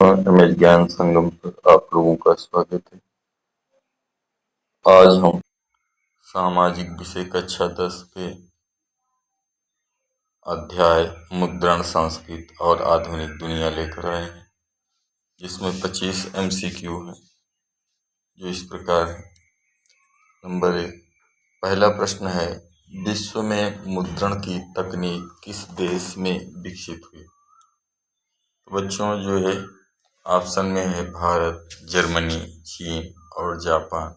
MH ज्ञान संगम पर आप लोगों का स्वागत है। आज हम सामाजिक विषय कक्षा 10 पे अध्याय मुद्रण संस्कृति और आधुनिक दुनिया लेकर आए हैं, जिसमें 25 MCQ है, जो इस प्रकार है। नंबर 1, पहला प्रश्न है, विश्व में मुद्रण की तकनीक किस देश में विकसित हुई? तो बच्चों जो है ऑप्शन में है भारत, जर्मनी, चीन और जापान।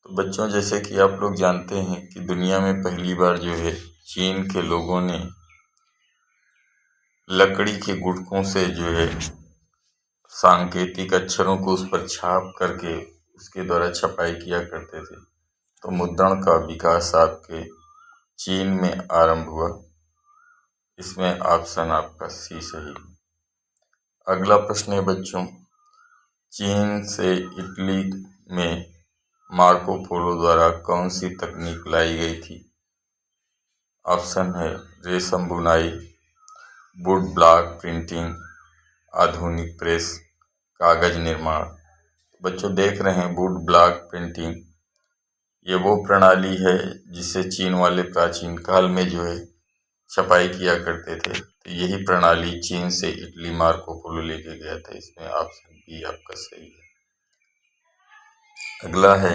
तो बच्चों जैसे कि आप लोग जानते हैं कि दुनिया में पहली बार जो है चीन के लोगों ने लकड़ी के गुटकों से जो है सांकेतिक अक्षरों को उस पर छाप करके उसके द्वारा छपाई किया करते थे। तो मुद्रण का विकास आपके चीन में आरंभ हुआ। इसमें ऑप्शन आपका सी सही है। अगला प्रश्न है बच्चों, चीन से इटली में मार्को पोलो द्वारा कौन सी तकनीक लाई गई थी? ऑप्शन है रेशम बुनाई, वुड ब्लॉक प्रिंटिंग, आधुनिक प्रेस, कागज निर्माण। बच्चों देख रहे हैं वुड ब्लॉक प्रिंटिंग, ये वो प्रणाली है जिसे चीन वाले प्राचीन काल में जो है छपाई किया करते थे। तो यही प्रणाली चीन से इटली मार्को पोलो लेके गया था। इसमें ऑप्शन बी आपका सही है। अगला है,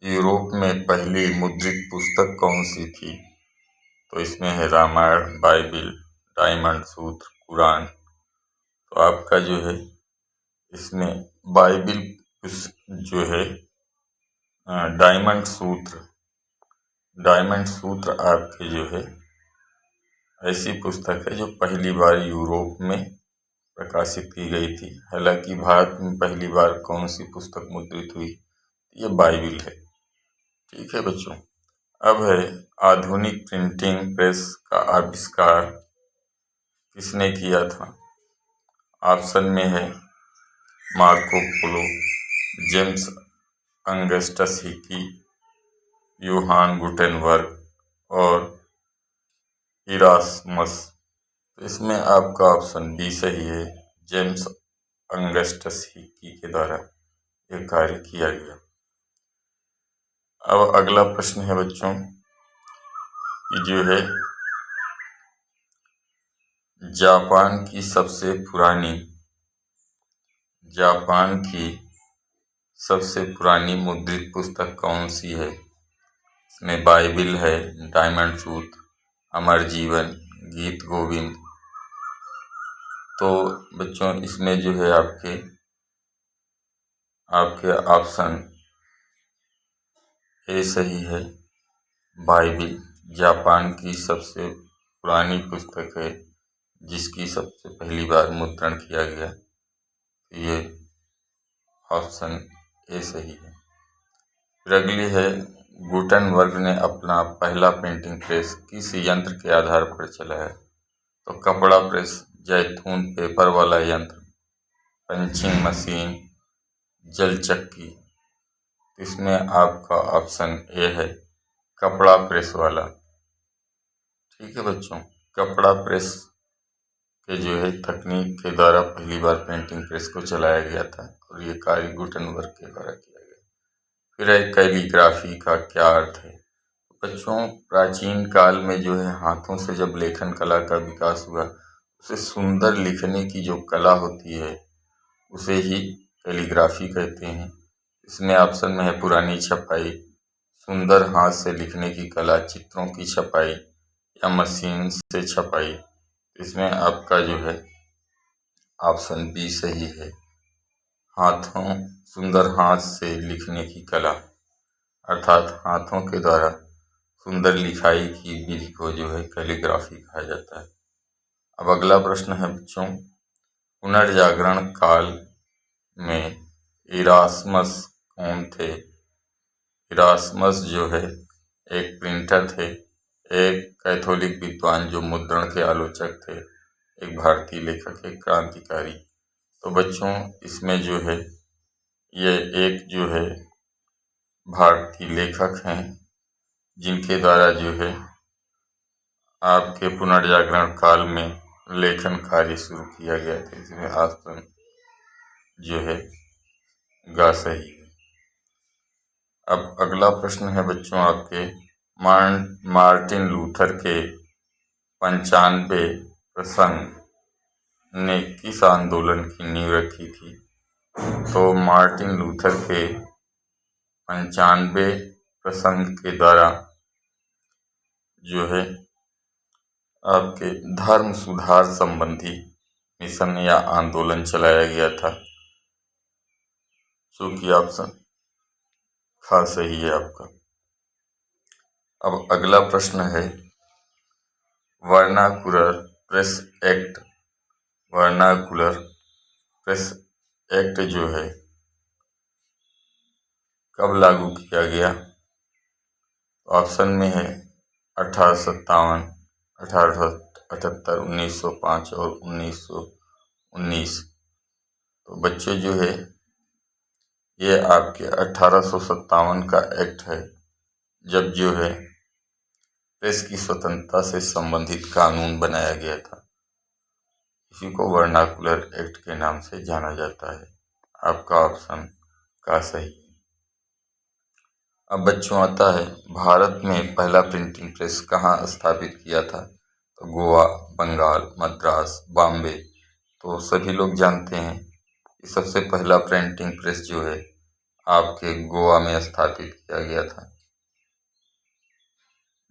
यूरोप में पहली मुद्रित पुस्तक कौन सी थी? तो इसमें है रामायण, बाइबिल, डायमंड सूत्र, कुरान। तो आपका जो है इसमें बाइबिल जो है डायमंड सूत्र आपके जो है ऐसी पुस्तक है जो पहली बार यूरोप में प्रकाशित की गई थी। हालांकि भारत में पहली बार कौन सी पुस्तक मुद्रित हुई? ये बाइबिल है। ठीक है बच्चों। अब है, आधुनिक प्रिंटिंग प्रेस का आविष्कार किसने किया था? ऑप्शन में है Marco Polo, James Augustus Hicky, Johann Gutenberg और इरास्मस। तो इसमें आपका ऑप्शन बी सही है, जेम्स अगस्टस हिकी के द्वारा यह कार्य किया गया। अब अगला प्रश्न है बच्चों कि जो है जापान की सबसे पुरानी मुद्रित पुस्तक कौन सी है? इसमें बाइबिल है, डायमंड सूत्र, अमर जीवन, गीत गोविंद। तो बच्चों इसमें जो है आपके ऑप्शन ए सही है, बाइबिल जापान की सबसे पुरानी पुस्तक है जिसकी सबसे पहली बार मुद्रण किया गया। ये ऑप्शन ए सही है। फिर अगली है, गुटेनबर्ग ने अपना पहला प्रिंटिंग प्रेस किस यंत्र के आधार पर चलाया? तो कपड़ा प्रेस, जैतून पेपर वाला यंत्र, पंचिंग मशीन, जल चक्की। इसमें आपका ऑप्शन ए है, कपड़ा प्रेस वाला। ठीक है बच्चों, कपड़ा प्रेस के जो है तकनीक के द्वारा पहली बार प्रिंटिंग प्रेस को चलाया गया था और ये कार्य गुटेनबर्ग के द्वारा किया गया। फिर है, कैलीग्राफी का क्या अर्थ है? बच्चों प्राचीन काल में जो है हाथों से जब लेखन कला का विकास हुआ, उसे सुंदर लिखने की जो कला होती है उसे ही कैलीग्राफी कहते हैं। इसमें ऑप्शन में है पुरानी छपाई, सुंदर हाथ से लिखने की कला, चित्रों की छपाई या मशीन से छपाई। इसमें आपका जो है ऑप्शन बी सही है, सुंदर हाथ से लिखने की कला, अर्थात हाथों के द्वारा सुंदर लिखाई की विधि को जो है कैलीग्राफी कहा जाता है। अब अगला प्रश्न है बच्चों, पुनर्जागरण काल में इरास्मस कौन थे? इरास्मस जो है एक प्रिंटर थे, एक कैथोलिक विद्वान जो मुद्रण के आलोचक थे, एक भारतीय लेखक, एक क्रांतिकारी। तो बच्चों इसमें जो है ये एक जो है भारतीय लेखक हैं जिनके द्वारा जो है आपके पुनर्जागरण काल में लेखन कार्य शुरू किया गया था। इसमें ऑप्शन जो है गा सही है। अब अगला प्रश्न है बच्चों आपके, मार्टिन लूथर के 95 प्रसंग ने किस आंदोलन की नींव रखी थी? तो मार्टिन लूथर के 95 प्रसंग के द्वारा जो है आपके धर्म सुधार संबंधी मिशन या आंदोलन चलाया गया था, जो कि ऑप्शन खा सही है आपका। अब अगला प्रश्न है, vernacular press act, vernacular press act जो है कब लागू किया गया? ऑप्शन में है 1857, 1878, 1905 और 1919। तो बच्चे जो है ये आपके 1857 का एक्ट है, जब जो है प्रेस की स्वतंत्रता से संबंधित कानून बनाया गया था। इसी को वर्नाकुलर एक्ट के नाम से जाना जाता है। आपका ऑप्शन का सही है। अब बच्चों आता है, भारत में पहला प्रिंटिंग प्रेस कहाँ स्थापित किया था? तो गोवा, बंगाल, मद्रास, बॉम्बे। तो सभी लोग जानते हैं कि सबसे पहला प्रिंटिंग प्रेस जो है आपके गोवा में स्थापित किया गया था।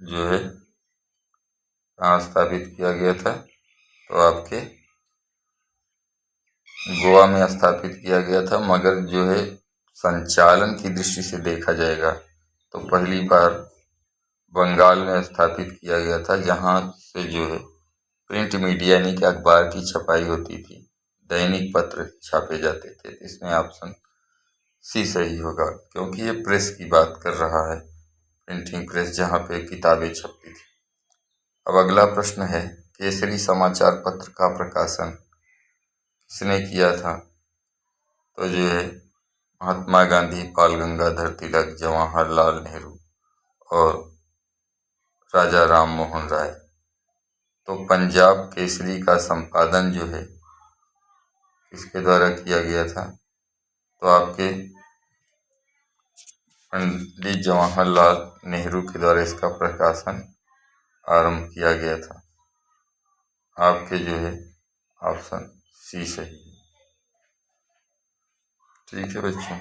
जो है कहाँ स्थापित किया गया था? तो आपके गोवा में स्थापित किया गया था। मगर जो है संचालन की दृष्टि से देखा जाएगा तो पहली बार बंगाल में स्थापित किया गया था, जहाँ से जो है प्रिंट मीडिया यानी कि अखबार की छपाई होती थी, दैनिक पत्र छापे जाते थे। इसमें ऑप्शन सी सही होगा, क्योंकि ये प्रेस की बात कर रहा है, प्रिंटिंग प्रेस जहाँ पे किताबें छपती थी। अब अगला प्रश्न है, केसरी समाचार पत्र का प्रकाशन किसने किया था? तो जो है महात्मा गांधी, बाल गंगाधर तिलक, जवाहरलाल नेहरू और राजा राम मोहन राय। तो पंजाब केसरी का संपादन जो है किसके द्वारा किया गया था? तो आपके पंडित जवाहरलाल नेहरू के द्वारा इसका प्रकाशन आरंभ किया गया था। आपके जो है ऑप्शन सी सही है। ठीक है बच्चों।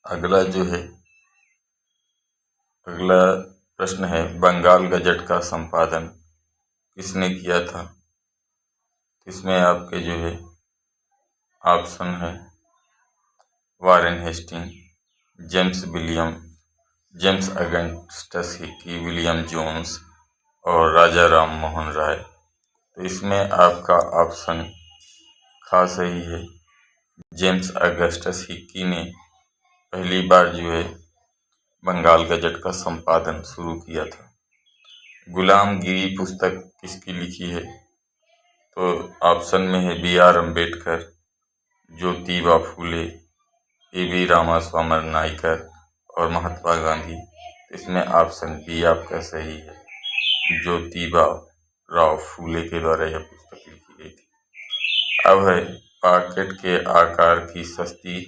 अगला जो है अगला प्रश्न है, बंगाल गजट का संपादन किसने किया था? इसमें आपके जो है ऑप्शन है Warren Hasting, James Augustus Hicky, William Jones और राजा राम मोहन राय। तो इसमें आपका ऑप्शन खा सही है। जेम्स अगस्टस हिक्की ने पहली बार जो है बंगाल गजट का संपादन शुरू किया था। गुलामगिरी पुस्तक किसकी लिखी है? तो ऑप्शन में है B.R. अम्बेडकर, ज्योतिबा फूले, A.V. रामास्वामी नायकर और महात्मा गांधी। इसमें ऑप्शन बी आपका सही है, ज्योतिबा राव फूले के द्वारा यह पुस्तक लिखी गई थी। अब है, पॉकेट के आकार की सस्ती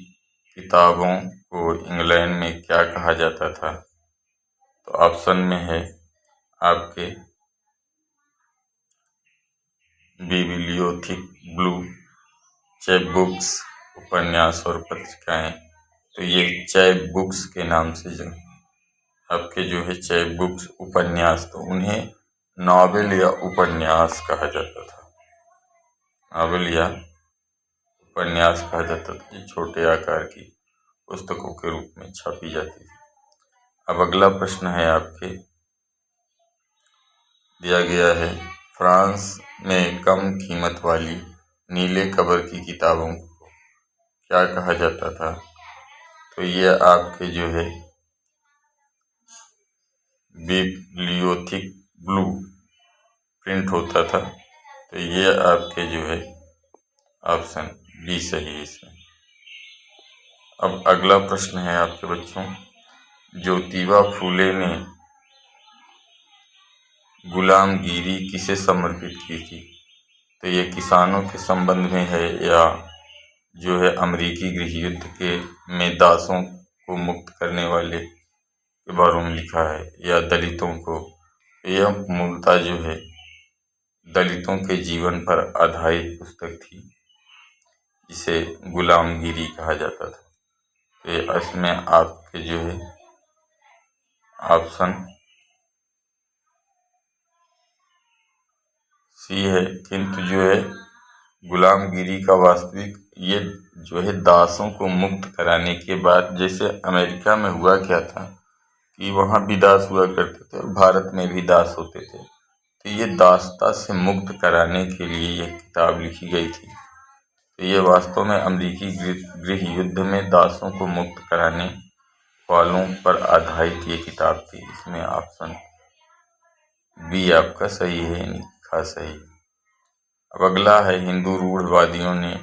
किताबों को इंग्लैंड में क्या कहा जाता था? तो ऑप्शन में है आपके बिब्लियोथिक, ब्लू, चैप बुक्स, उपन्यास और पत्रिकाएं। तो ये चैप बुक्स के नाम से जो आपके जो है चैप बुक्स उपन्यास, तो उन्हें नॉवेल या उपन्यास कहा जाता था। नॉवेल या उपन्यास कहा जाता था, ये छोटे आकार की पुस्तकों के रूप में छापी जाती थी। अब अगला प्रश्न है आपके दिया गया है, फ्रांस में कम कीमत वाली नीले कवर की किताबों को क्या कहा जाता था? तो ये आपके जो है बिब्लियोथिक ब्लू प्रिंट होता था। तो ये आपके जो है ऑप्शन बी सही है इसमें। अब अगला प्रश्न है आपके बच्चों, ज्योतिबा फूले ने गुलामगिरी किसे समर्पित की थी? तो ये किसानों के संबंध में है, या जो है अमेरिकी गृह युद्ध के में दासों को मुक्त करने वाले के बारे में लिखा है, या दलितों को? यह मूलतः जो है दलितों के जीवन पर आधारित पुस्तक थी, जिसे गुलामगिरी कहा जाता था। तो इसमें आपके जो है ऑप्शन सी है। किंतु जो है गुलामगिरी का वास्तविक ये जो है दासों को मुक्त कराने के बाद, जैसे अमेरिका में हुआ क्या था कि वहाँ भी दास हुआ करते थे और भारत में भी दास होते थे, तो ये दासता से मुक्त कराने के लिए ये किताब लिखी गई थी। तो ये वास्तव में अमेरिकी गृह युद्ध में दासों को मुक्त कराने वालों पर आधारित ये किताब थी। इसमें ऑप्शन बी आपका सही है, यानी खा सही। अब अगला है, हिंदू रूढ़वादियों ने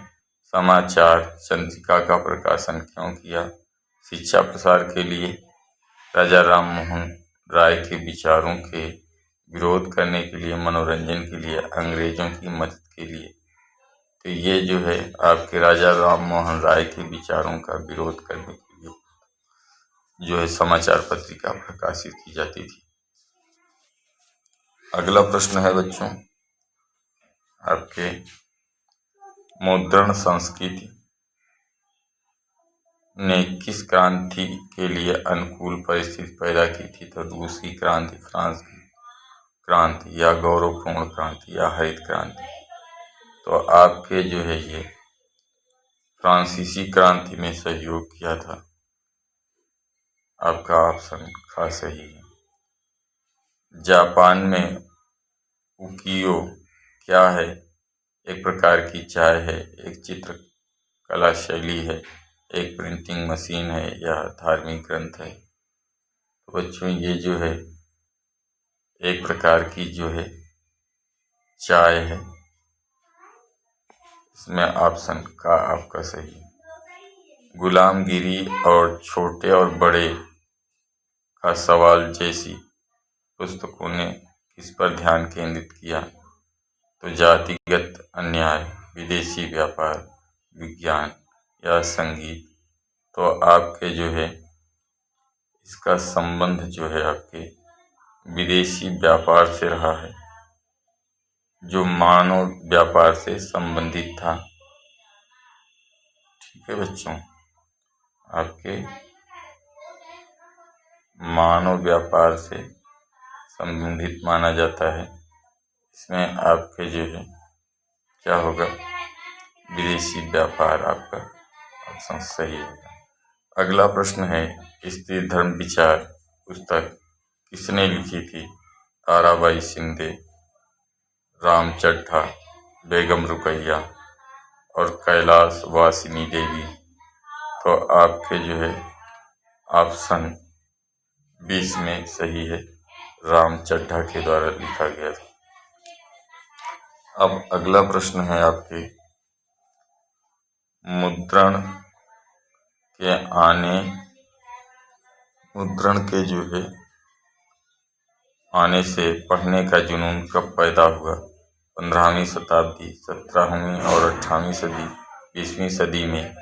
समाचार चंद्रिका का प्रकाशन क्यों किया? शिक्षा प्रसार के लिए, राजा राम मोहन राय के विचारों के विरोध करने के लिए, मनोरंजन के लिए, अंग्रेजों की मदद के लिए? तो ये जो है आपके राजा राम मोहन राय के विचारों का विरोध करने के लिए जो है समाचार पत्रिका प्रकाशित की जाती थी। अगला प्रश्न है बच्चों आपके, मुद्रण संस्कृति ने किस क्रांति के लिए अनुकूल परिस्थिति पैदा की थी? तो रूस की क्रांति, फ्रांस की क्रांति, या गौरवपूर्ण क्रांति, या हरित क्रांति? तो आपके जो है ये फ्रांसीसी क्रांति में सहयोग किया था। आपका ऑप्शन खा सही है। जापान में उकियो क्या है? एक प्रकार की चाय है, एक चित्रकला शैली है, एक प्रिंटिंग मशीन है, या धार्मिक ग्रंथ है? तो बच्चों ये जो है एक प्रकार की जो है चाय है। इसमें ऑप्शन का आपका सही। गुलामगिरी और छोटे और बड़े का सवाल जैसी पुस्तकों ने किस पर ध्यान केंद्रित किया? तो जातिगत अन्याय, विदेशी व्यापार, विज्ञान, या संगीत? तो आपके जो है इसका संबंध जो है आपके विदेशी व्यापार से रहा है, जो मानव व्यापार से संबंधित था। ठीक है बच्चों, आपके मानव व्यापार से संबंधित माना जाता है। इसमें आपके जो है क्या होगा, विदेशी व्यापार आपका ऑप्शन सही होगा। अगला प्रश्न है, स्त्री धर्म विचार पुस्तक किसने लिखी थी? ताराबाई शिंदे, राम चड्ढा, बेगम रुकैया, और कैलाश वासिनी देवी? तो आपके जो है ऑप्शन 20 में सही है, राम चड्ढा के द्वारा लिखा गया था। अब अगला प्रश्न है आपके, मुद्रण के जो है आने से पढ़ने का जुनून कब पैदा हुआ? 15वीं शताब्दी, 17वीं और 18वीं सदी, 20वीं सदी में,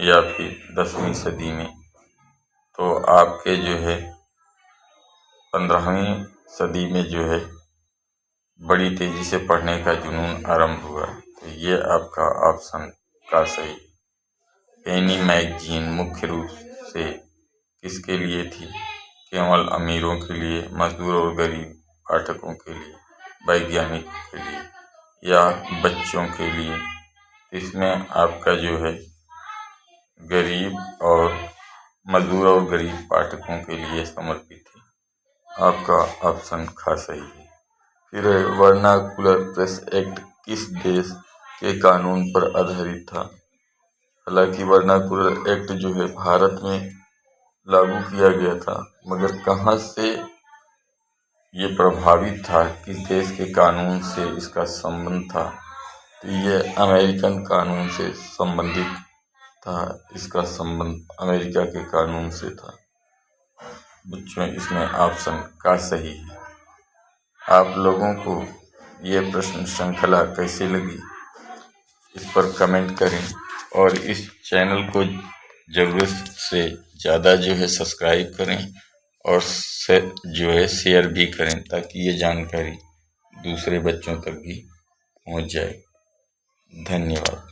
या फिर 10वीं सदी में? तो आपके जो है 15वीं सदी में जो है बड़ी तेजी से पढ़ने का जुनून आरंभ हुआ। तो ये आपका ऑप्शन का सही। पेनी मैगजीन मुख्य रूप से किसके लिए थी? केवल अमीरों के लिए, मजदूर और गरीब पाठकों के लिए, वैज्ञानिकों के लिए, या बच्चों के लिए? इसमें आपका जो है गरीब और मजदूर और गरीब पाठकों के लिए समर्पित है। आपका ऑप्शन खा सही है। फिर वर्नाकुलर प्रेस एक्ट किस देश के कानून पर आधारित था? हालांकि वर्नाकुलर एक्ट जो है भारत में लागू किया गया था, मगर कहाँ से ये प्रभावित था, किस देश के कानून से इसका संबंध था? तो ये अमेरिकन कानून से संबंधित था, इसका संबंध अमेरिका के कानून से था। बच्चों इसमें ऑप्शन का सही है। आप लोगों को ये प्रश्न श्रृंखला कैसी लगी, इस पर कमेंट करें और इस चैनल को ज़रूरत से ज़्यादा सब्सक्राइब करें और शेयर भी करें, ताकि ये जानकारी दूसरे बच्चों तक भी पहुंच जाए। धन्यवाद।